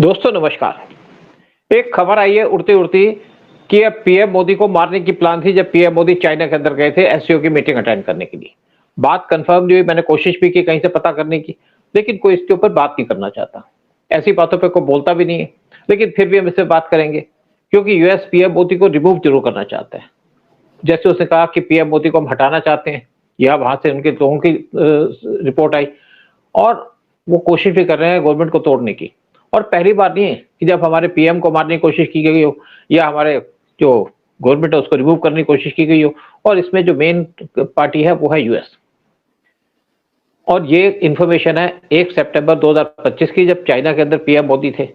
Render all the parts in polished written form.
दोस्तों नमस्कार। एक खबर आई है उड़ती उड़ती कि अब पीएम मोदी को मारने की प्लान थी जब पीएम मोदी चाइना के अंदर गए थे एससीओ की मीटिंग अटेंड करने के लिए। बात कंफर्म नहीं हुई, मैंने कोशिश भी की कहीं से पता करने की, लेकिन कोई इसके ऊपर बात नहीं करना चाहता। ऐसी बातों पे कोई बोलता भी नहीं है, लेकिन फिर भी हम इससे बात करेंगे क्योंकि यूएस पीएम मोदी को रिमूव जरूर करना चाहता है। जैसे उसने कहा कि पीएम मोदी को हम हटाना चाहते हैं, या वहां से उनके लोगों की रिपोर्ट आई, और वो कोशिश भी कर रहे हैं गवर्नमेंट को तोड़ने की। और पहली बार नहीं है कि जब हमारे पीएम को मारने की कोशिश की गई हो, या हमारे जो गवर्नमेंट है उसको रिमूव करने की कोशिश की गई हो, और इसमें जो मेन पार्टी है वो है यूएस। और ये इंफॉर्मेशन है 1 सितंबर 2025 की, जब चाइना के अंदर पीएम मोदी थे।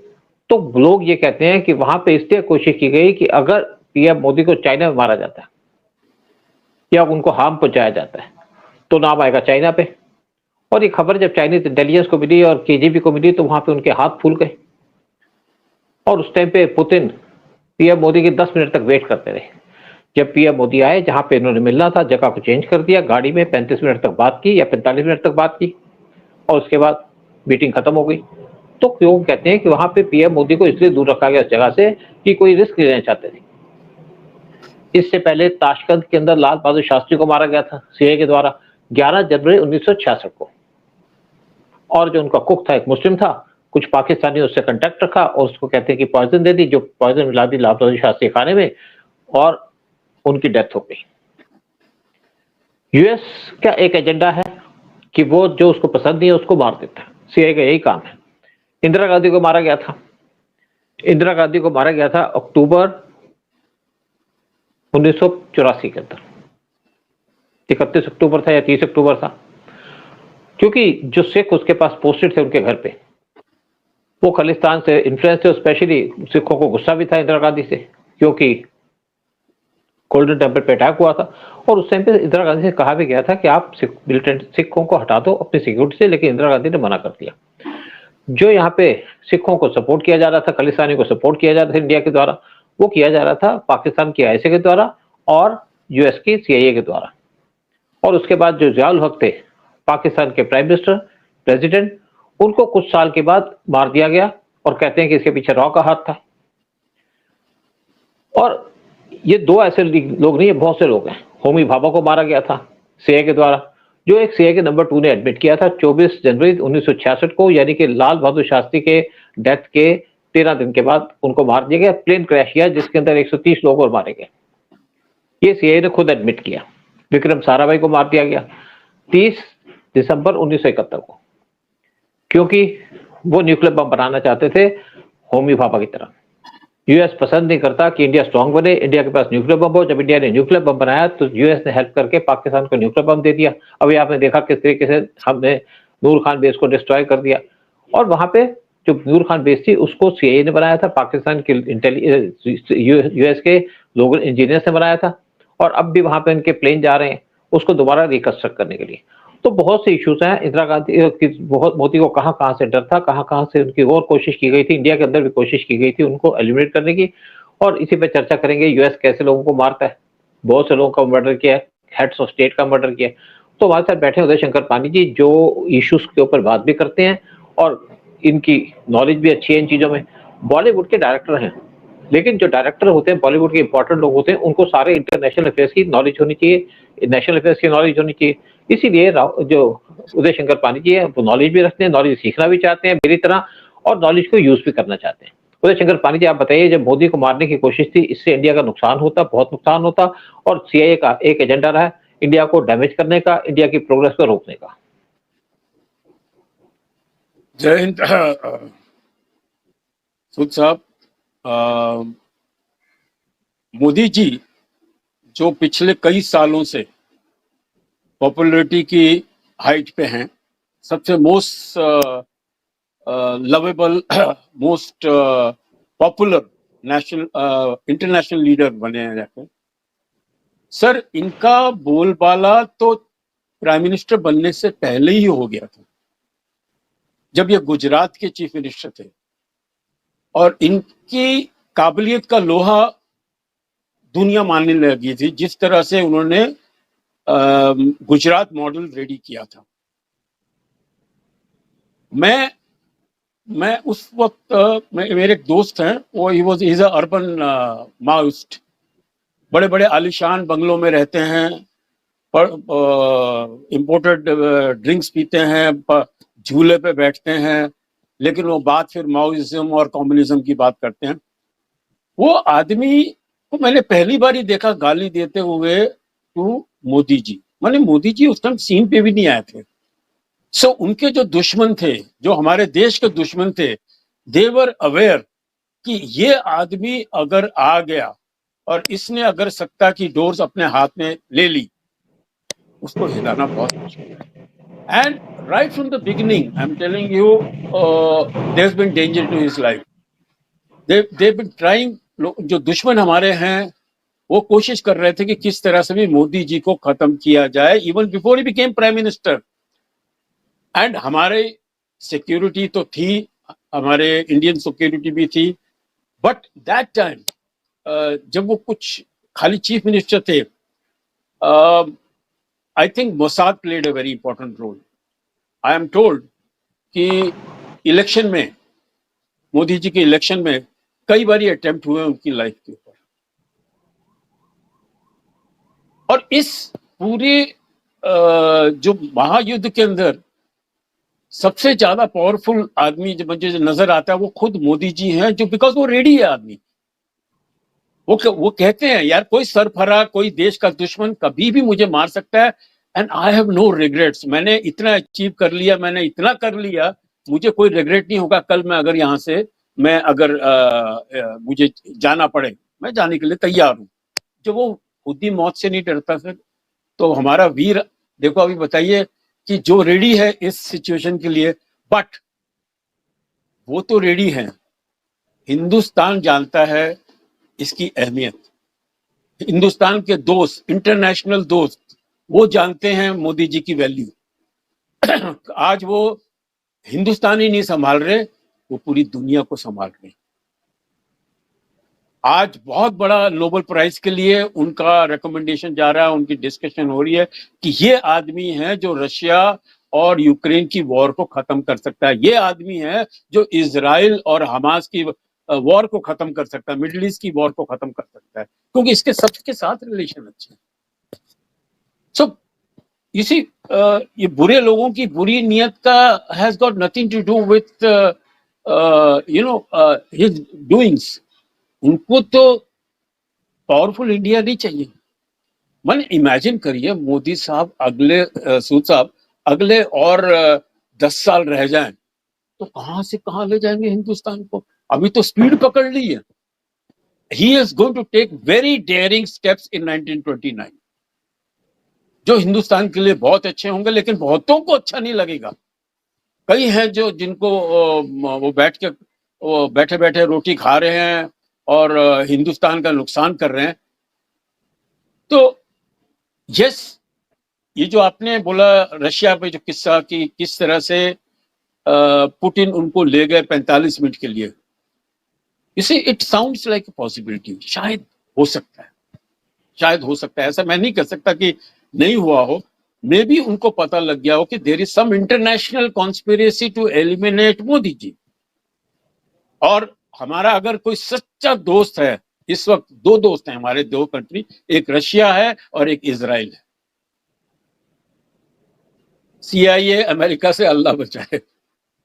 तो लोग ये कहते हैं कि वहां पे इसलिए कोशिश की गई कि अगर पीएम मोदी को चाइना में मारा जाता है या उनको हार्म पहुंचाया जाता है तो नाम आएगा चाइना पे। और ये खबर जब चाइनीज इंटेलिजेंस को मिली और केजीबी को मिली तो वहां पे उनके हाथ फूल गए, और उस टाइम पे पुतिन पीएम मोदी की 10 मिनट तक वेट करते रहे। जब पीएम मोदी आए, जहां पे इन्होंने मिलना था जगह को चेंज कर दिया, गाड़ी में 35 मिनट तक बात की या 45 मिनट तक बात की, और उसके बाद मीटिंग खत्म हो गई। तो लोग कहते हैं कि वहां पे पीएम मोदी को इसलिए दूर रखा गया उस जगह से कि कोई रिस्क नहीं लेना चाहते थे। इससे पहले ताशकंद के अंदर लाल बहादुर शास्त्री को मारा गया था सीआईए के द्वारा 11 जनवरी 1966 को। और जो उनका कुक था एक मुस्लिम था, कुछ पाकिस्तानी उससे कांटेक्ट रखा और उसको कहते हैं कि पॉइजन दे दी, जो पॉइजन मिला दी लाल बहादुर शास्त्री खाने में, और उनकी डेथ हो गई। यूएस का एक एजेंडा है कि वो जो उसको पसंद नहीं है उसको मार देता है। सीआईए का यही काम है। इंदिरा गांधी को मारा गया था। इंदिरा गांधी को मारा गया था अक्टूबर 1984 के अंदर, 31 अक्टूबर था या 30 अक्टूबर था, क्योंकि जो सिख उसके पास पोस्टेड थे उनके घर पे, वो खालिस्तान से इन्फ्लुएंस थे। स्पेशली सिखों को गुस्सा भी था इंदिरा गांधी से, क्योंकि गोल्डन टेम्पल पे अटैक हुआ था। और उस टाइम पे इंदिरा गांधी से कहा भी गया था कि आप मिलिटेंट सिखों को हटा दो अपनी सिक्योरिटी से, लेकिन इंदिरा गांधी ने मना कर दिया। जो यहाँ पे सिखों को सपोर्ट किया जा रहा था, खालिस्तानी को सपोर्ट किया जा रहा था इंडिया के द्वारा, वो किया जा रहा था पाकिस्तान की आईएसए के द्वारा और यूएस की सीआईए के द्वारा। और उसके बाद जो जियाउल हक थे, पाकिस्तान के प्राइम मिनिस्टर, प्रेसिडेंट, उनको कुछ साल के बाद मार दिया गया, और कहते हैं कि इसके पीछे रॉ का हाथ था। और ये दो ऐसे लोग नहीं है, बहुत से लोग हैं। होमी भाभा को मारा गया था सीआईए के द्वारा, जो एक सीआईए के नंबर 2 ने एडमिट किया था 24 जनवरी 1966 को, यानी कि लाल बहादुर शास्त्री के डेथ के 13 दिन के बाद उनको मार दिया गया। प्लेन क्रैश किया जिसके अंदर 130 लोग और मारे गए। ये सीआईए ने खुद एडमिट किया। विक्रम साराभाई को मार दिया गया 30 दिसंबर 1971 को, क्योंकि वो न्यूक्लियर बम बनाना चाहते थे होमी भाभा की तरह। यूएस पसंद नहीं करता कि इंडिया स्ट्रांग बने, इंडिया के पास न्यूक्लियर बम हो। जब इंडिया ने न्यूक्लियर बम बनाया तो यूएस ने हेल्प करके पाकिस्तान को न्यूक्लियर बम दे दिया। अभी आपने देखा किस तरीके से हमने नूर खान बेस को डिस्ट्रॉय कर दिया। और वहां पे जो नूर खान बेस थी उसको सीआईए ने बनाया था, पाकिस्तान के यूएस के लोग इंजीनियर्स ने बनाया था। और अब भी वहां पे उनके प्लेन जा रहे हैं उसको दोबारा रिकंस्ट्रक्ट करने के लिए। तो बहुत से इश्यूज हैं। इंदिरा गांधी की बहुत, मोदी को कहां कहां से डर था, कहां कहां से उनकी और कोशिश की गई थी, इंडिया के अंदर भी कोशिश की गई थी उनको एलिमिनेट करने की। और इसी पे चर्चा करेंगे यूएस कैसे लोगों को मारता है। बहुत से लोगों का मर्डर किया है, हेड्स ऑफ स्टेट का मर्डर किया है। तो हमारे साथ बैठे उदय शंकर पानी जी, जो इश्यूज के ऊपर बात भी करते हैं और इनकी नॉलेज भी अच्छी है इन चीजों में। बॉलीवुड के डायरेक्टर हैं, लेकिन जो डायरेक्टर होते हैं बॉलीवुड के इंपॉर्टेंट लोग होते हैं, उनको सारे इंटरनेशनल अफेयर्स की नॉलेज होनी चाहिए, नेशनल अफेयर्स की नॉलेज होनी चाहिए। इसीलिए जो उदय शंकर पानी जी है वो नॉलेज भी रखते हैं, नॉलेज सीखना भी चाहते हैं मेरी तरह, और नॉलेज को यूज भी करना चाहते हैं। उदय शंकर पानी जी, आप बताइए, जब मोदी को मारने की कोशिश थी, इससे इंडिया का नुकसान होता, बहुत नुकसान होता, और सीआईए का एक एजेंडा रहा इंडिया को डैमेज करने का, इंडिया की प्रोग्रेस को रोकने का। जय हिंद। सूद साहब, मोदी जी जो पिछले कई सालों से पॉपुलैरिटी की हाइट पे हैं, सबसे most lovable, most popular national international leader बने हैं जाकर। सर, इनका बोलबाला तो प्राइम मिनिस्टर बनने से पहले ही हो गया था, जब ये गुजरात के चीफ मिनिस्टर थे, और इनकी काबिलियत का लोहा दुनिया मानने लगी थी जिस तरह से उन्होंने गुजरात मॉडल रेडी किया था। मैं मैं उस वक्त मेरे एक दोस्त हैं, वो he is a urban Maoist, बड़े बड़े आलिशान बंगलों में रहते हैं, इम्पोर्टेड ड्रिंक्स पीते हैं, झूले पे बैठते हैं, लेकिन वो बात फिर माओइज्म और कम्युनिज्म की बात करते हैं। वो आदमी को मैंने पहली बार ही देखा गाली देते हुए टू मोदी जी। माने मोदी जी उस टाइम सीन पे भी नहीं आए थे। सो उनके जो दुश्मन थे, जो हमारे देश के दुश्मन थे, दे वर अवेयर कि ये आदमी अगर आ गया और इसने अगर सत्ता की डोर्स अपने हाथ में ले ली, उसको हिलाना बहुत मुश्किल है। And right from the beginning I am telling you, there has been danger to his life. They been trying, जो दुश्मन हमारे हैं वो कोशिश कर रहे थे कि किस तरह से भी मोदी जी को खत्म किया जाए, even before he became prime minister. And हमारे सिक्योरिटी तो थी, हमारे इंडियन सिक्योरिटी भी थी, बट दैट टाइम जब वो कुछ खाली चीफ मिनिस्टर थे, I think Mossad played a very important role. I am told कि इलेक्शन में, मोदी जी के इलेक्शन में कई बार अटेम्प्ट हुए उनकी लाइफ के ऊपर। और इस पूरे जो महायुद्ध के अंदर सबसे ज्यादा पावरफुल आदमी जो मुझे नजर आता है वो खुद मोदी जी हैं, जो बिकॉज वो रेडी है आदमी। वो कहते हैं यार कोई सरफरा, कोई देश का दुश्मन कभी भी मुझे मार सकता है, and I have no regrets. मैंने इतना अचीव कर लिया, मैंने इतना कर लिया, मुझे कोई रिग्रेट नहीं होगा। कल मैं अगर यहाँ से, मैं अगर मुझे जाना पड़े, मैं जाने के लिए तैयार हूँ। जो वो खुद ही मौत से नहीं डरता फिर तो हमारा वीर। देखो अभी बताइए कि जो रेडी है इस सिचुएशन के लिए, बट वो तो रेडी है, हिंदुस्तान जानता है इसकी अहमियत। हिंदुस्तान के दोस्त, इंटरनेशनल दोस्त, वो जानते हैं मोदी जी की वैल्यू। आज वो हिंदुस्तान ही नहीं संभाल रहे, वो पूरी दुनिया को संभाल रहे। आज बहुत बड़ा नोबेल प्राइज के लिए उनका रिकमेंडेशन जा रहा है, उनकी डिस्कशन हो रही है कि ये आदमी है जो रशिया और यूक्रेन की वॉर को खत्म कर सकता है, ये आदमी है जो इजराइल और हमास की वॉर को खत्म कर सकता है, मिडिल ईस्ट की वॉर को खत्म कर सकता है, क्योंकि इसके सबके साथ रिलेशन अच्छे हैं। सो इसी ये बुरे लोगों की बुरी नियत का has got nothing to do with his doings. उनको तो पावरफुल इंडिया नहीं चाहिए। मन इमेजिन करिए मोदी साहब अगले सूद साहब अगले और 10 साल रह जाएं तो कहां से कहां ले जाएंगे हिंदुस्तान को। अभी तो स्पीड पकड़ ली है। He is going to take very daring steps in 1929 जो हिंदुस्तान के लिए बहुत अच्छे होंगे, लेकिन बहुतों को अच्छा नहीं लगेगा। कई हैं जो जिनको वो बैठे बैठे रोटी खा रहे हैं और हिंदुस्तान का नुकसान कर रहे हैं। तो यस, ये जो आपने बोला रशिया पे जो किस्सा कि किस तरह से पुतिन उनको ले गए 45 मिनट के लिए, इसे it sounds like a possibility. शायद हो सकता है, शायद हो सकता है, ऐसा मैं नहीं कह सकता कि नहीं हुआ हो। मे भी उनको पता लग गया हो कि there is some international conspiracy to eliminate Modi ji. और हमारा अगर कोई सच्चा दोस्त है, इस वक्त दो दोस्त हैं हमारे, दो कंट्री, एक रशिया है और एक इजराइल है। CIA अमेरिका से अल्लाह बचाए,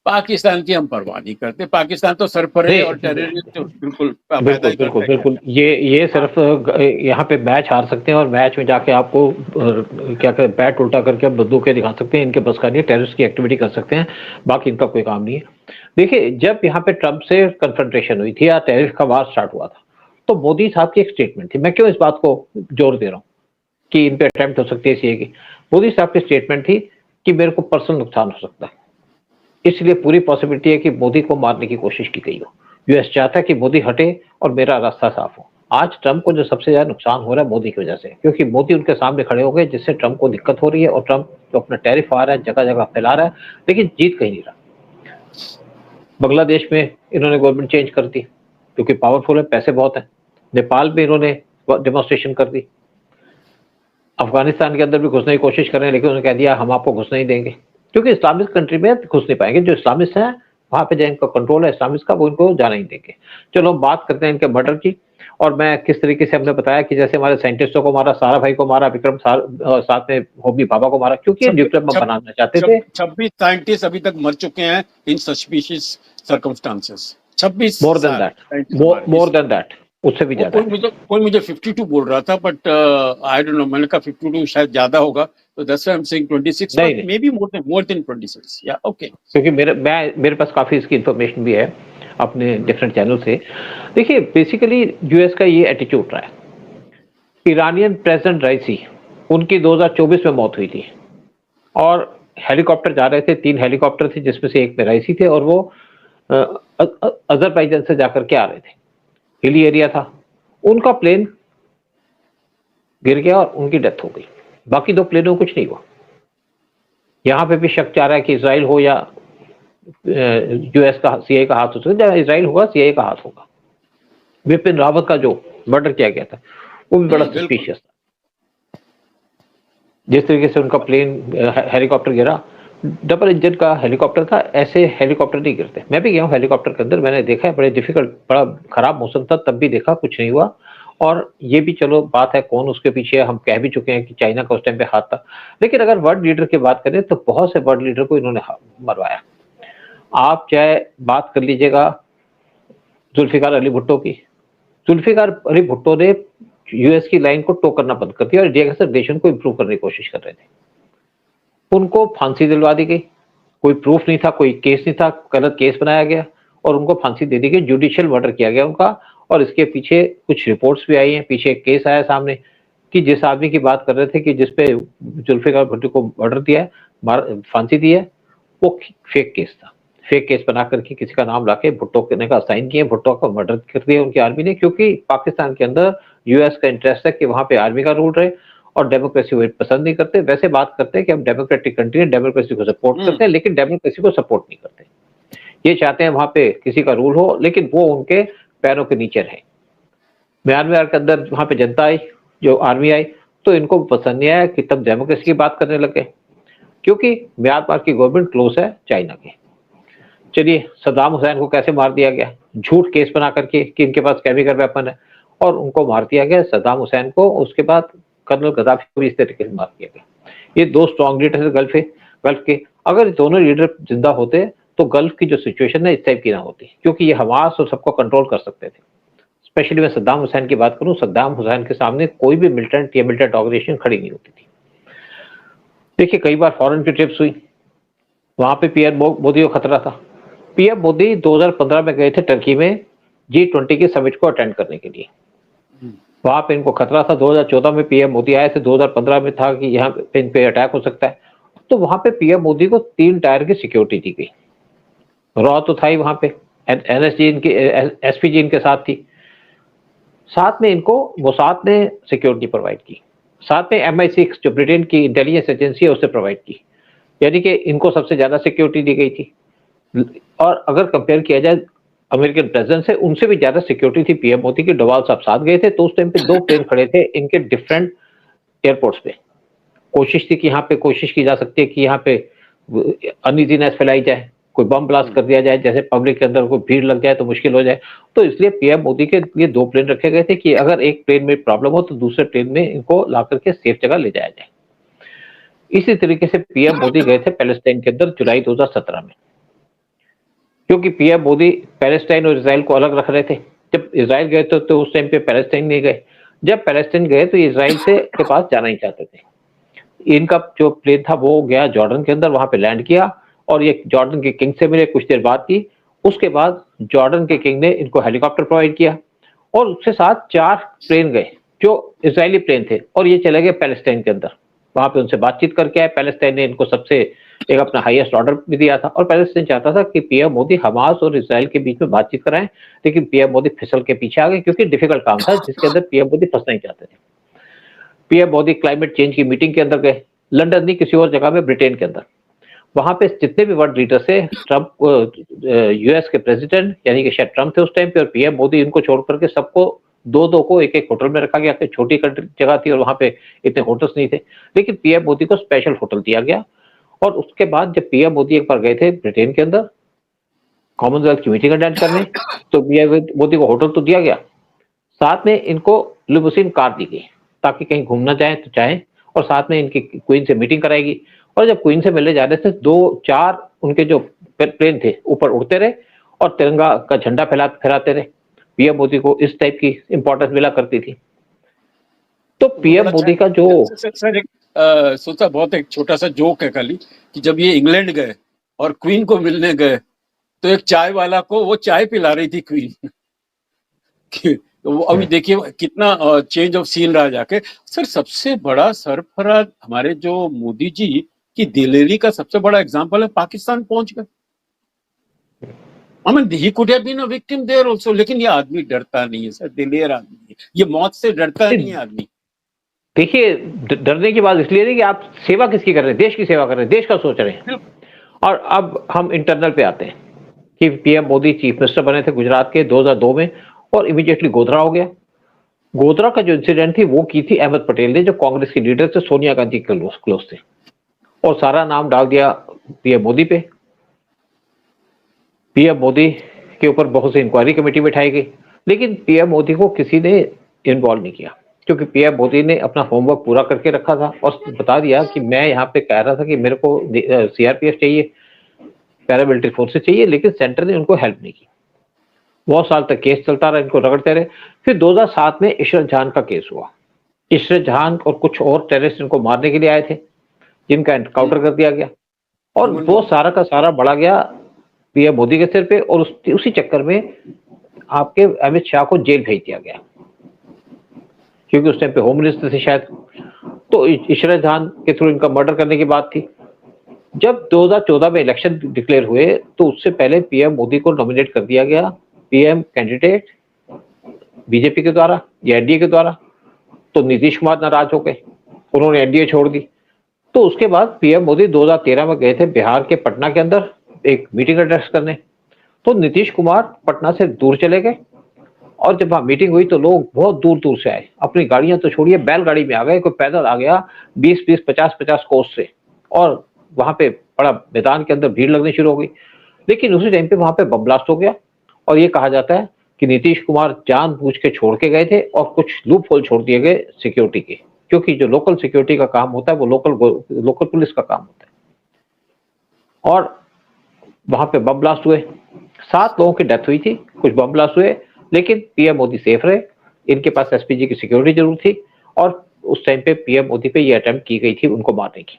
पाकिस्तान की हम परवाह नहीं करते। पाकिस्तान तो सरफरे और टेररिस्ट बिल्कुल पैदा ही बिल्कुल करता है। बिल्कुल ये सिर्फ यहाँ पे मैच हार सकते हैं और मैच में जाके आपको क्या कहते हैं बैट उल्टा करके आप बंदूकें दिखा सकते हैं, इनके बस का नहीं, टेररिस्ट की एक्टिविटी कर सकते हैं, बाकी इनका कोई काम नहीं है। देखिए जब यहाँ पे ट्रंप से कन्फ्रंटेशन हुई थी या टेरिफ का वार स्टार्ट हुआ था, तो मोदी साहब की एक स्टेटमेंट थी, मैं क्यों इस बात को जोर दे रहा हूँ कि इन पे अटेम्प्ट हो सकती है सीए की। मोदी साहब की स्टेटमेंट थी कि मेरे को पर्सनल नुकसान हो सकता है, इसलिए पूरी पॉसिबिलिटी है कि मोदी को मारने की कोशिश की गई हो। यूएस चाहता है कि मोदी हटे और मेरा रास्ता साफ हो। आज ट्रंप को जो सबसे ज्यादा नुकसान हो रहा है मोदी की वजह से, क्योंकि मोदी उनके सामने खड़े हो गए, जिससे ट्रंप को दिक्कत हो रही है और ट्रंप तो अपना टैरिफ आ रहा है, जगह जगह फैला रहा है, लेकिन जीत कहीं नहीं रहा। बांग्लादेश में इन्होंने गवर्नमेंट चेंज कर दी क्योंकि पावरफुल है, पैसे बहुत है। नेपाल में इन्होंने डेमोन्स्ट्रेशन कर दी। अफगानिस्तान के अंदर भी घुसने की कोशिश कर रहे हैं, लेकिन उन्होंने कह दिया हम आपको घुसने ही देंगे, क्योंकि इस्लामिक कंट्री में घुस नहीं पाएंगे। जो इस्लामिस्ट हैं वहां पे जो इनका कंट्रोल है इस्लामिस्ट का, वो इनको जाना ही देंगे। चलो हम बात करते हैं इनके मर्डर की, और मैं किस तरीके से हमने बताया कि जैसे हमारे साइंटिस्टों को मारा, सारा भाई को मारा, साथ में होमी भाभा को मारा, क्योंकि ये न्यूक्लियर बम बनाना चाहते थे। 26 साइंटिस्ट अभी तक मर चुके हैं in suspicious circumstances. 26 more than that, scientist मारे मोर देन दैट, उससे भी ज्यादा। कोई मुझे 52 बोल रहा था, बट आई डोंट नो, मैंने कहा 52 शायद ज्यादा होगा, तो that's why I am saying 26, but may be more than 26। या ओके, क्योंकि मेरे पास काफी इसकी इंफॉर्मेशन भी है अपने डिफरेंट चैनल से। देखिए बेसिकली यूएस का ये एटीट्यूड रहा है। ईरानियन प्रेसिडेंट राइसी, उनकी 2024 में मौत हुई थी, और हेलीकॉप्टर जा रहे थे, 3 हेलीकॉप्टर थे जिसमें से एक में राइसी थे, और वो अजरबैजान से जाकर के आ रहे थे, हिली एरिया था। उनका प्लेन गिर गया और उनकी डेथ हो गई। बाकी 2 प्लेनों को कुछ नहीं हुआ। यहाँ पे भी शक जा रहा है कि इजराइल हो या यूएस का, सीआईए का हाथ हो सकता है। इजराइल होगा, सीआईए का हाथ होगा। विपिन रावत का जो मर्डर किया गया था वो भी बड़ा सस्पिशियस था। जिस तरीके से उनका प्लेन हेलीकॉप्टर गिरा, डबल इंजन का हेलीकॉप्टर था, ऐसे हेलीकॉप्टर नहीं गिरते। मैं भी गया हूँ हेलीकॉप्टर के अंदर, मैंने देखा है, बड़े डिफिकल्ट, बड़ा खराब मौसम था तब भी देखा, कुछ नहीं हुआ। और ये भी चलो बात है कौन उसके पीछे है, हम कह भी चुके हैं कि चाइना का उस टाइम पे हाथ था। लेकिन अगर वर्ल्ड लीडर की बात करें तो बहुत से वर्ल्ड लीडर को इन्होंने मरवाया। आप चाहे बात कर लीजिएगा जुल्फिकार अली भुट्टो की। जुल्फिकार अली भुट्टो ने यूएस की लाइन को टो करना बंद कर दिया और इंडिया के साथ रिलेशन को इंप्रूव करने की कोशिश कर रहे थे। उनको फांसी दिलवा दी गई, कोई प्रूफ नहीं था, कोई केस नहीं था, गलत केस बनाया गया और उनको फांसी दे दी गई, जुडिशियल मर्डर किया गया उनका। और इसके पीछे कुछ रिपोर्ट्स भी आई हैं, पीछे एक केस आया सामने कि जिस आदमी की बात कर रहे थे कि जिसपे जुल्फिकार भुट्टो को मर्डर दिया है, फांसी दी है, वो फेक केस था। फेक केस बना करके किसी का नाम लाके भुट्टो ने का साइन किए, भुट्टो का मर्डर कर दिया उनकी आर्मी ने, क्योंकि पाकिस्तान के अंदर यूएस का इंटरेस्ट है कि वहां पे आर्मी का रूल रहे और डेमोक्रेसी वो पसंद नहीं करते। वैसे बात करते हैं कि हम डेमोक्रेटिक कंट्री है, डेमोक्रेसी को सपोर्ट करते हैं, लेकिन डेमोक्रेसी को सपोर्ट नहीं करते। ये चाहते हैं वहां पे किसी का रूल हो, लेकिन वो उनके पैरों के नीचे रहे। म्यांमार के अंदर वहां पे जनता आई, जो आर्मी आई, तो इनको पसंद नहीं आया कि तब डेमोक्रेसी की बात करने लगे, क्योंकि म्यांमार की गवर्नमेंट क्लोज है चाइना के। चलिए सद्दाम हुसैन को कैसे मार दिया गया, झूठ केस बना करके कि इनके पास केमिकल वेपन है, और उनको मार दिया गया सद्दाम हुसैन को। उसके बाद कर्नल गद्दाफी को भी इस तरीके से मार दिया गया। ये 2 स्ट्रॉन्ग लीडर थे गल्फ के। अगर दोनों लीडर जिंदा होते तो गल्फ की जो सिचुएशन है इस टाइप की ना होती, क्योंकि ये हमास और सबको कंट्रोल कर सकते थे। स्पेशली मैं सद्दाम हुसैन की बात करूं, सद्दाम हुसैन के सामने कोई भी मिलिटेंट या मिलिटेंट ऑर्गेनाइजेशन खड़ी नहीं होती थी। देखिए कई बार फॉरेन की ट्रिप्स हुई, वहां पे पीएम मोदी को खतरा था। पीएम मोदी 2015 में गए थे टर्की में G20 के समिट को अटेंड करने के लिए। वहां पे इनको खतरा था। 2014 में पीएम मोदी आए थे, 2015 में था कि यहाँ पे इन पे अटैक हो सकता है, तो वहां पे पीएम मोदी को 3 टायर की सिक्योरिटी दी गई। रॉ तो था ही वहां पे, एनएसजी इनके, एसपीजी इनके साथ थी, साथ में इनको मोसाद ने सिक्योरिटी प्रोवाइड की, साथ में MI6 जो ब्रिटेन की इंटेलिजेंस एजेंसी है उससे प्रोवाइड की, यानी कि इनको सबसे ज्यादा सिक्योरिटी दी गई थी। और अगर कंपेयर किया जाए अमेरिकन प्रेसिडेंट से, उनसे भी ज्यादा सिक्योरिटी थी पीएम मोदी की। डोवाल साहब साथ गए थे, तो उस टाइम पे 2 प्लेन खड़े थे इनके डिफरेंट एयरपोर्ट्स पे। कोशिश थी कि यहाँ पे कोशिश की जा सकती है कि यहाँ पे अनइजीनेस फैलाई जाए, कोई बम ब्लास्ट कर दिया जाए, जैसे पब्लिक के अंदर कोई भीड़ लग जाए तो मुश्किल हो जाए। तो इसलिए पीएम मोदी के लिए 2 प्लेन रखे गए थे कि अगर एक प्लेन में प्रॉब्लम हो तो दूसरे प्लेन में इनको ला करके सेफ जगह ले जाया जाए। इसी तरीके से पीएम मोदी गए थे पैलेस्टाइन के अंदर जुलाई 2017 में, क्योंकि पीएम मोदी पैलेस्टाइन और इजराइल को अलग रख रहे थे। जब इजराइल गए तो उस टाइम पे पैलेस्टाइन नहीं गए, जब पैलेस्टाइन गए तो इजराइल से के पास जाना ही चाहते थे। इनका जो प्लेन था वो गया जॉर्डन के अंदर, वहां पे लैंड किया और ये जॉर्डन के किंग से मिले कुछ देर बाद की। उसके बाद जॉर्डन के किंग ने इनको हेलीकॉप्टर प्रोवाइड किया और उसके साथ 4 प्लेन गए जो इजरायली प्लेन थे, और ये चले गए पैलेस्टाइन के अंदर। वहां पे उनसे बातचीत करके आए। पैलेस्टाइन ने इनको सबसे एक अपना हाईएस्ट ऑर्डर भी दिया था, और पैलेस्टाइन चाहता था कि पीएम मोदी हमास और इजराइल के बीच में बातचीत कराएं, लेकिन पीएम मोदी फिसल के पीछे आ गए, क्योंकि डिफिकल्ट काम था जिसके अंदर पीएम मोदी फंसना ही चाहते थे। पीएम मोदी क्लाइमेट चेंज की मीटिंग के अंदर गए, लंदन नहीं किसी और जगह में, ब्रिटेन के अंदर। वहां पे जितने भी वर्ल्ड लीडर थे, ट्रंप, यूएस के प्रेसिडेंट यानी कि शायद ट्रंप थे उस टाइम पे, और पीएम मोदी, इनको छोड़ करके सबको 2-2 को एक होटल में रखा गया। छोटी जगह थी और वहां पे इतने होटल्स नहीं थे, लेकिन पीएम मोदी को स्पेशल होटल दिया गया। और उसके बाद जब पीएम मोदी एक बार गए थे ब्रिटेन के अंदर, कॉमनवेल्थ की मीटिंग अटेंड करने, तो पीएम मोदी को होटल तो दिया गया, साथ में इनको लिमोसिन कार दी गई ताकि कहीं घूमना चाहें तो चाहें, और साथ में इनकी क्वीन से मीटिंग कराएगी। और जब क्वीन से मिलने जा रहे थे, 2-4 उनके जो प्लेन थे ऊपर उड़ते रहे और तिरंगा का झंडा फहराते रहे। पीएम मोदी को इस टाइप की इंपॉर्टेंस मिला करती थी। तो पीएम मोदी का जो सर एक सोचा बहुत एक छोटा सा जोक है खाली कि जब ये इंग्लैंड गए और क्वीन को मिलने गए तो एक चाय वाला को वो चाय पिला रही थी क्वीन तो वो अभी देखिए कितना चेंज ऑफ सीन रहा जाके। सर सबसे बड़ा सरफराज हमारे जो मोदी जी की दिलेरी का सबसे बड़ा एग्जांपल है, पाकिस्तान पहुंच गए। I mean, he could have been a victim there also, लेकिन ये आदमी डरता नहीं है सर, दिलेर आदमी है, ये मौत से डरता नहीं है आदमी। देखिए, डरने की बात इसलिए नहीं कि आप सेवा किसकी कर रहे हैं, देश की सेवा कर रहे हैं, देश का सोच रहे हैं। और अब हम इंटरनल पे आते हैं कि पीएम मोदी चीफ मिनिस्टर बने थे गुजरात के 2002 में, और इमीडिएटली गोधरा हो गया। गोधरा का जो इंसिडेंट थी वो की थी अहमद पटेल ने, जो कांग्रेस की लीडर थे, सोनिया गांधी के क्लोज थे, और सारा नाम डाल दिया पीएम मोदी पे। पीएम मोदी के ऊपर बहुत सी इंक्वायरी कमेटी बैठाई गई, लेकिन पीएम मोदी को किसी ने इन्वॉल्व नहीं किया, क्योंकि पीएम मोदी ने अपना होमवर्क पूरा करके रखा था और बता दिया कि मैं यहाँ पे कह रहा था कि मेरे को सीआरपीएफ चाहिए, पैरामिलिट्री फोर्सेस चाहिए, लेकिन सेंटर ने उनको हेल्प नहीं की। बहुत साल तक केस चलता रहा, इनको रगड़ते रहे। फिर 2007 में इशरत जहान का केस हुआ। इशरत जहान और कुछ और टेररिस्ट इनको मारने के लिए आए थे, जिनका एनकाउंटर कर दिया गया, और वो सारा का सारा बढ़ा गया पीएम मोदी के सिर पे, और उसी चक्कर में आपके अमित शाह को जेल भेज दिया गया, क्योंकि उस टाइम पे होम मिनिस्टर थे शायद। तो इशरत जहान के थ्रू इनका मर्डर करने की बात थी। जब 2014 में इलेक्शन डिक्लेयर हुए तो उससे पहले पीएम मोदी को नॉमिनेट कर दिया गया पीएम कैंडिडेट बीजेपी के द्वारा या एनडीए के द्वारा। तो नीतीश कुमार नाराज हो गए, उन्होंने एनडीए छोड़ दी। तो उसके बाद पीएम मोदी 2013 में गए थे बिहार के पटना के अंदर एक मीटिंग एड्रेस करने। तो नीतीश कुमार पटना से दूर चले गए, और जब वहां मीटिंग हुई तो लोग बहुत दूर दूर से आए, अपनी गाड़ियां तो छोड़िए, बैलगाड़ी में आ गए, कोई पैदल आ गया 20-20, 50-50 कोस से, और वहां पे बड़ा मैदान के अंदर भीड़ लगनी शुरू हो गई। लेकिन उसी टाइम पे वहां पे बम ब्लास्ट हो गया, और ये कहा जाता है कि नीतीश कुमार जानबूझ के छोड़ के गए थे, और कुछ लूप होल छोड़ दिए गए सिक्योरिटी के, क्योंकि जो लोकल सिक्योरिटी का काम होता है वो लोकल पुलिस का काम होता है। और वहां पे बम ब्लास्ट हुए, 7 लोगों की डेथ हुई थी, कुछ बम ब्लास्ट हुए, लेकिन पीएम मोदी सेफ रहे। इनके पास एसपीजी की सिक्योरिटी जरूर थी, और उस टाइम पे पीएम मोदी पे ये अटेम्प्ट की गई थी उनको मारने की।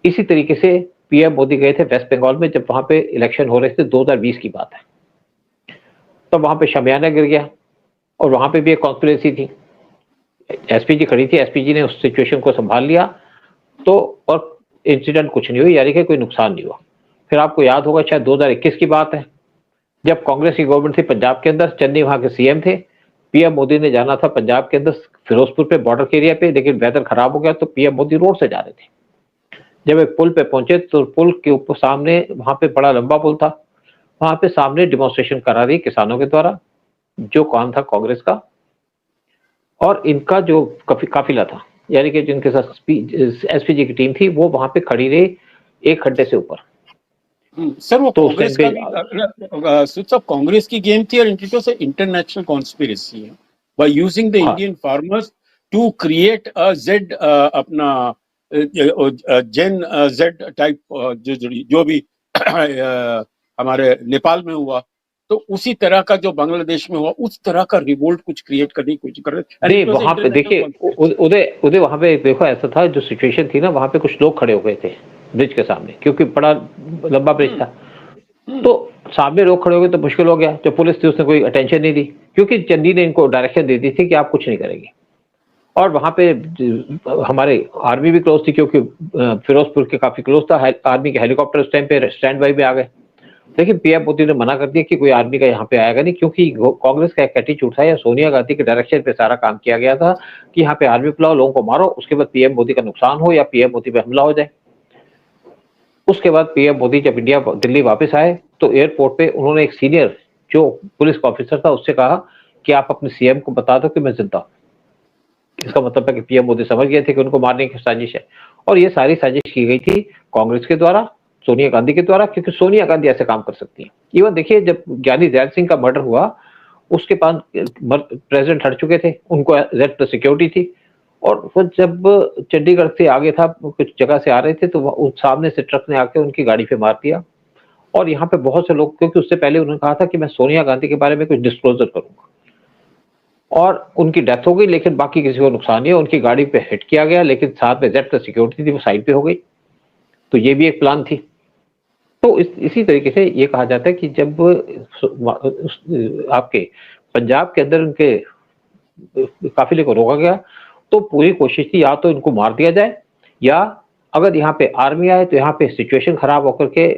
इसी तरीके से पीएम मोदी गए थे वेस्ट बंगाल में, जब वहां पे इलेक्शन हो रहे थे, 2020 की बात है। तब वहां पे शमियाना गिर गया, और वहां पे भी एक कॉन्स्पिरेसी थी। एसपीजी खड़ी थी, एसपीजी ने उस सिचुएशन को संभाल लिया, तो और इंसिडेंट कुछ नहीं हुई, यानी कि कोई नुकसान नहीं हुआ। फिर आपको याद होगा, शायद 2021 की बात है, जब कांग्रेस की गवर्नमेंट थी पंजाब के अंदर, चन्नी वहां के सीएम थे, पीएम मोदी ने जाना था पंजाब के अंदर फिरोजपुर पे बॉर्डर के एरिया पे, लेकिन वेदर खराब हो गया तो पीएम मोदी रोड से जा रहे थे। जब एक पुल पे पहुंचे तो पुल के ऊपर सामने, वहां पे बड़ा लंबा पुल था, वहां पे सामने डिमॉन्स्ट्रेशन करा रही किसानों के द्वारा, जो काम था कांग्रेस का, और इनका जो काफिला था, यानी कि जिनके साथ एसपीजी की टीम थी, वो वहां पे खड़ी रही 1 घंटे से ऊपर। सर वो तो कांग्रेस का भी सब कांग्रेस की गेम थी, और इट वाज इंटरनेशनल कॉन्स्पिरेसी है by using the Indian farmers to create a Z अपना जेन जेड टाइप, जो भी हमारे नेपाल में हुआ, तो उसी तरह का जो बांग्लादेश में हुआ, उस तरह का रिवोल्ट कुछ क्रिएट करने की कोशिश कर रहे थे। वहां पे देखिए उदय वहां पे देखो, ऐसा था, जो सिचुएशन थी ना, वहां पे कुछ लोग खड़े हो गए थे ब्रिज के सामने, क्योंकि बड़ा लंबा ब्रिज था। तो सामने लोग खड़े हो गए तो मुश्किल हो गया। जो पुलिस थी उसने कोई अटेंशन नहीं दी, क्योंकि चंदी ने इनको डायरेक्शन दे दी थी कि आप कुछ नहीं करेंगे। और वहां पे हमारे आर्मी भी क्लोज थी, क्योंकि फिरोजपुर के काफी क्लोज था, आर्मी के हेलीकॉप्टर उस टाइम पे स्टैंड बाई में आ गए। लेकिन पीएम मोदी ने मना कर दिया कि कोई आर्मी का यहाँ पे आएगा नहीं, क्योंकि कांग्रेस का एक एटीट्यूड था, या सोनिया गांधी के डायरेक्शन पे सारा काम किया गया था कि यहाँ पे आर्मी बुलाओ, लोगों को मारो, उसके बाद पीएम मोदी का नुकसान हो या पीएम मोदी पे हमला हो जाए। उसके बाद पीएम मोदी जब दिल्ली वापस आए तो एयरपोर्ट पे उन्होंने एक सीनियर जो पुलिस का ऑफिसर था उससे कहा कि आप अपने सीएम को बता दो कि मैं जिंदा हूं। इसका मतलब है कि पीएम मोदी समझ गए थे कि उनको मारने की साजिश है, और ये सारी साजिश की गई थी कांग्रेस के द्वारा, सोनिया गांधी के द्वारा, क्योंकि सोनिया गांधी ऐसे काम कर सकती है। इवन देखिए जब ज्ञानी जैल सिंह का मर्डर हुआ, उसके बाद प्रेसिडेंट हट चुके थे, उनको एग्जैक्ट सिक्योरिटी थी, और वो जब चंडीगढ़ से आगे था, कुछ जगह से आ रहे थे, तो उस सामने से ट्रक ने आके उनकी गाड़ी पे मार दिया। और यहाँ पे बहुत से लोग, क्योंकि उससे पहले उन्होंने कहा था कि मैं सोनिया गांधी के बारे में कुछ डिस्क्लोजर करूंगा, और उनकी डेथ हो गई, लेकिन बाकी किसी को नुकसान नहीं है। उनकी गाड़ी पे हिट किया गया, लेकिन साथ में जेड सिक्योरिटी थी, वो साइड पे हो गई। तो ये भी एक प्लान थी। तो इसी तरीके से ये कहा जाता है कि जब आपके पंजाब के अंदर उनके काफिले को रोका गया, तो पूरी कोशिश थी या तो इनको मार दिया जाए, या अगर यहाँ पे आर्मी आए तो यहाँ पे सिचुएशन खराब होकर के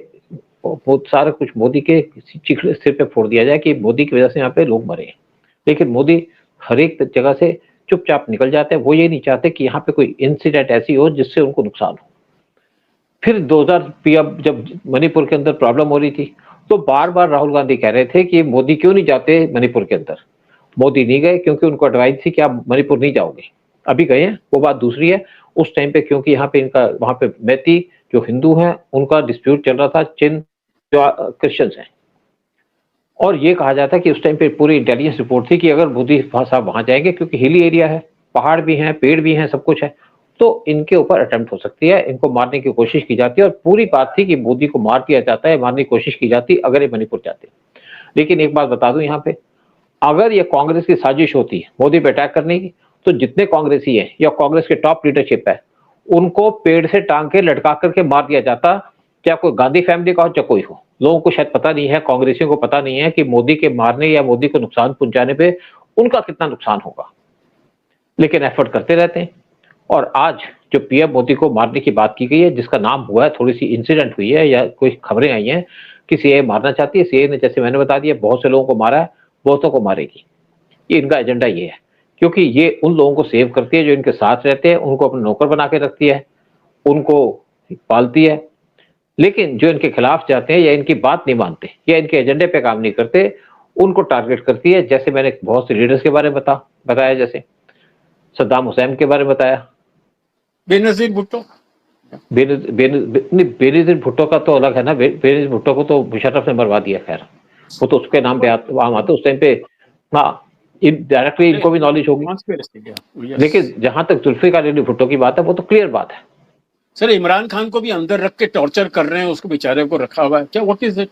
बहुत सारा कुछ मोदी के चिखड़े सिर पे फोड़ दिया जाए कि मोदी की वजह से यहाँ पे लोग मरे हैं। लेकिन मोदी हर एक जगह से चुपचाप निकल जाते हैं। वो ये नहीं चाहते कि यहाँ पे कोई इंसिडेंट ऐसी हो जिससे उनको नुकसान हो। फिर 2000 जब मणिपुर के अंदर प्रॉब्लम हो रही थी, तो बार बार राहुल गांधी कह रहे थे कि मोदी क्यों नहीं जाते मणिपुर के अंदर। मोदी नहीं गए क्योंकि उनको एडवाइस थी कि आप मणिपुर नहीं जाओगे। अभी गए हैं, वो बात दूसरी है। उस टाइम पे क्योंकि यहाँ पे इनका, वहां पे मैती जो हिंदू हैं उनका डिस्प्यूट चल रहा था, चिन जो क्रिश्चियंस हैं, और ये कहा जाता है कि उस टाइम पे पूरी इंटेलिजेंस रिपोर्ट थी कि अगर मोदी साहब वहां जाएंगे, क्योंकि हिली एरिया है, पहाड़ भी हैं, पेड़ भी हैं, सब कुछ है, तो इनके ऊपर अटेम्प्ट हो सकती है, इनको मारने की कोशिश की जाती है। और पूरी बात थी कि मोदी को मार दिया जाता है, मारने की कोशिश की जाती अगर ये मणिपुर जाते। लेकिन एक बात बता दूं यहाँ पे, अगर ये कांग्रेस की साजिश होती मोदी पे अटैक करने की, तो जितने कांग्रेसी हैं या कांग्रेस के टॉप लीडरशिप है, उनको पेड़ से टांग के लटका करके मार दिया जाता, चाहे कोई गांधी फैमिली का हो चाहे कोई हो। लोगों को शायद पता नहीं है, कांग्रेसियों को पता नहीं है कि मोदी के मारने या मोदी को नुकसान पहुंचाने पे उनका कितना नुकसान होगा, लेकिन एफर्ट करते रहते हैं। और आज जो पीएम मोदी को मारने की बात की गई है, जिसका नाम हुआ है, थोड़ी सी इंसिडेंट हुई है या कोई खबरें आई हैं कि सीए मारना चाहती है, सीए ने, जैसे मैंने बता दिया, बहुत से लोगों को मारा है, बहुतों को मारेगी। ये इनका एजेंडा ये है, क्योंकि ये उन लोगों को सेव करती है जो इनके साथ रहते हैं, उनको अपने नौकर बना के रखती है, उनको पालती है। लेकिन जो इनके खिलाफ जाते हैं या इनकी बात नहीं मानते या इनके एजेंडे पे काम नहीं करते, उनको टारगेट करती है। जैसे मैंने बहुत से लीडर्स के बारे में बताया, जैसे सद्दाम हुसैन के बारे में बताया, बेनजीर भुट्टो। बेनजीर भुट्टो का तो अलग है ना। बेनजीर भुट्टो को तो मुशर्रफ ने मरवा दिया, खैर वो तो उसके नाम पे आम आते उस टाइम पे। हाँ, डायरेक्टली इनको भी नॉलेज होगी। लेकिन जहां तक जुल्फिकार अली भुट्टो की बात है, वो तो क्लियर बात है। सर, इमरान खान को भी अंदर रख के टॉर्चर कर रहे हैं, उसको बेचारे को रखा हुआ है क्या? What is it?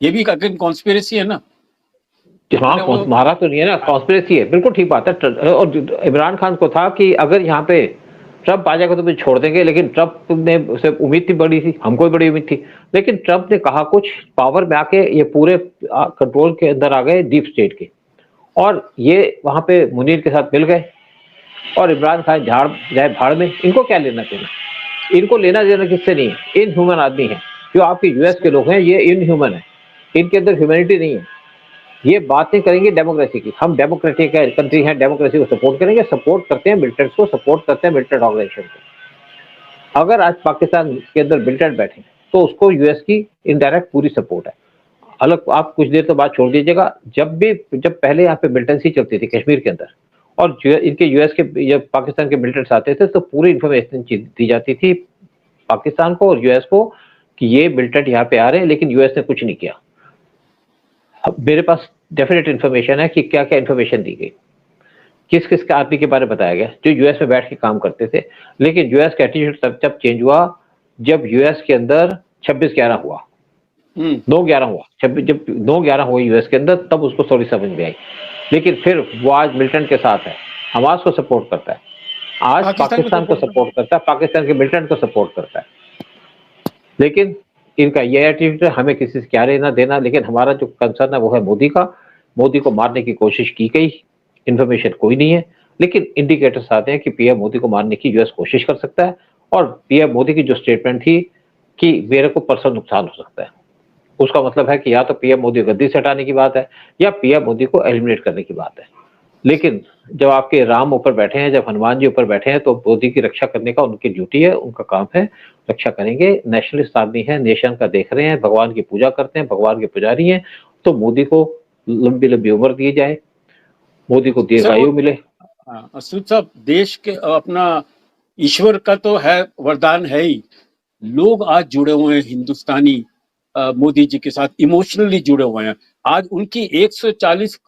ये भी अगेन कॉन्स्पिरेसी है ना? हाँ, मारा तो नहीं है ना, कॉन्स्पिरेसी है, बिल्कुल ठीक बात है। और इमरान खान को था कि अगर यहाँ पे ट्रंप आ जाएगा तो मुझे छोड़ देंगे, लेकिन ट्रंप ने उसे उम्मीद थी, बड़ी थी, हमको भी बड़ी उम्मीद थी, लेकिन ट्रंप ने कहा कुछ, पावर में आके ये पूरे कंट्रोल के अंदर आ गए डीप स्टेट के, और ये वहां पे मुनीर के साथ मिल गए। और इमरान खान झाड़ जाए भाड़ में, इनको क्या लेना देना, इनको लेना देना किससे नहीं है। इन ह्यूमन आदमी है जो आपके यूएस के लोग हैं, ये इन ह्यूमन है, इनके अंदर ह्यूमैनिटी नहीं है। ये बातें करेंगे डेमोक्रेसी की, हम डेमोक्रेटिक कंट्री हैं, डेमोक्रेसी को सपोर्ट करेंगे, सपोर्ट करते हैं मिलिटेंट्स को, सपोर्ट करते हैं मिलिटेंट ऑर्गेनाइजेशन को। अगर आज पाकिस्तान के अंदर मिलिटेंट बैठे तो उसको यूएस की इनडायरेक्ट पूरी सपोर्ट है। अलग आप कुछ देर तो बात छोड़ दीजिएगा, जब पहले यहाँ पे मिलिटेंसी चलती थी कश्मीर के अंदर, और इनके यूएस के या पाकिस्तान के मिलिटेंट्स आते थे, तो पूरी इंफॉर्मेशन दी जाती थी पाकिस्तान को और यूएस को कि ये मिलिटेंट यहाँ पे आ रहे हैं, लेकिन यूएस ने कुछ नहीं किया। अब मेरे पास डेफिनेट इन्फॉर्मेशन है कि क्या क्या इन्फॉर्मेशन दी गई, किस किस के आदमी के बारे में बताया गया जो यूएस में बैठ के काम करते थे। लेकिन यूएस का एटीट्यूड तब चेंज हुआ जब यूएस के अंदर 26/11 हुआ, 9/11 हुआ, जब 9/11 हुआ यूएस के अंदर, तब उसको थोड़ी समझ में आई। लेकिन फिर वो आज मिलिटेंट के साथ है, हमास को सपोर्ट करता है, आज पाकिस्तान को सपोर्ट करता है, पाकिस्तान के मिलिटेंट को सपोर्ट करता है। लेकिन इनका ये एटीट्यूड है, हमें किसी से क्या लेना देना। लेकिन हमारा जो कंसर्न है वो है मोदी का। मोदी को मारने की कोशिश की गई, इन्फॉर्मेशन कोई नहीं है, लेकिन इंडिकेटर्स आते हैं कि पीएम मोदी को मारने की यूएस कोशिश कर सकता है। और पीएम मोदी की जो स्टेटमेंट थी कि मेरे को पर्सनल नुकसान हो सकता है, उसका मतलब है कि या तो पीएम मोदी को गद्दी से हटाने की बात है या पीएम मोदी को एलिमिनेट करने की बात है। लेकिन जब आपके राम ऊपर बैठे हैं, जब हनुमान जी ऊपर बैठे हैं, तो मोदी की रक्षा करने का उनकी ड्यूटी है, उनका काम है, रक्षा करेंगे। नेशनलिस्ट आदमी है, नेशन का देख रहे हैं, भगवान की पूजा करते हैं, भगवान के पुजारी हैं, तो मोदी को लंबी लंबी उम्र दी जाए, मोदी को दीर्घायु मिले। असूद साहब, देश के अपना ईश्वर का तो है, वरदान है ही, लोग आज जुड़े हुए हैं हिंदुस्तानी मोदी जी के साथ, इमोशनली जुड़े हुए हैं। आज उनकी 140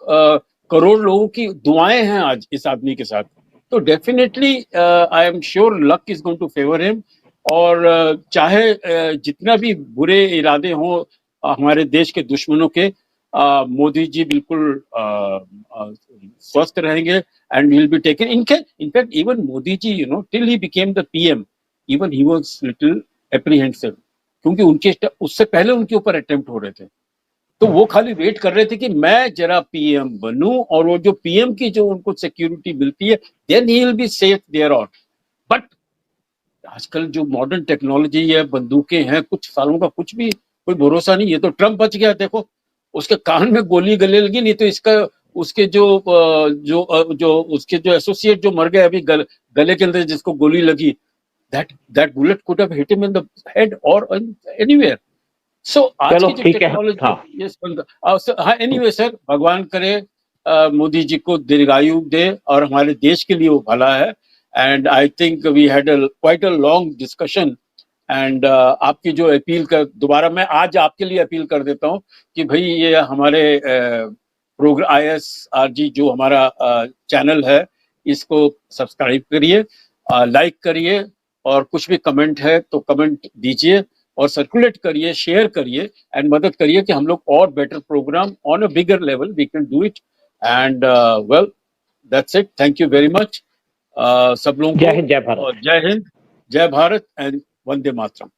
करोड़ लोगों की दुआएं हैं आज इस आदमी के साथ। तो definitely I am sure luck is going to favour him. और चाहे जितना भी बुरे इरादे हों हमारे देश के दुश्मनों के, मोदी जी बिल्कुल स्वस्थ रहेंगे and will be taken. In fact even Modi ji, you know, till he became the PM, even he was little apprehensive, क्योंकि उनके उससे पहले उनके ऊपर अटेम्प्ट हो रहे थे। तो वो खाली वेट कर रहे थे कि मैं जरा पीएम बनूं, और वो जो पीएम की जो उनको सिक्योरिटी मिलती है, then he will be safe there on. But आजकल जो मॉडर्न टेक्नोलॉजी है, बंदूकें हैं, कुछ सालों का कुछ भी कोई भरोसा नहीं। ये तो ट्रम्प बच गया, देखो उसके कान में गोली गले लगी, नहीं तो इसका उसके जो उसके जो एसोसिएट जो मर गए अभी गले के अंदर जिसको गोली लगी, that bullet could have hit him in the head or anywhere. So आज चलो की जो ठीक है। टेक्नोलॉजी, हाँ, यस हाँ, एनीवे सर, भगवान करे मोदी जी को दीर्घायु दे और हमारे देश के लिए वो भला है। And I think we had quite a long discussion. And आपकी जो अपील का दोबारा मैं आज आपके लिए अपील कर देता हूँ कि भाई ये हमारे प्रोग्राम ISRG जो हमारा चैनल है, इसको सब्सक्राइब करिए, लाइक करिए, और कुछ भी कमेंट है तो कमेंट दीजिए और सर्कुलेट करिए, शेयर करिए एंड मदद करिए कि हम लोग और better programme on a bigger level we can do it. And well, that's it. Thank you very much सब लोगों जय हिंद, को, जय भारत। और जय हिंद, जय भारत एंड वंदे मातरम।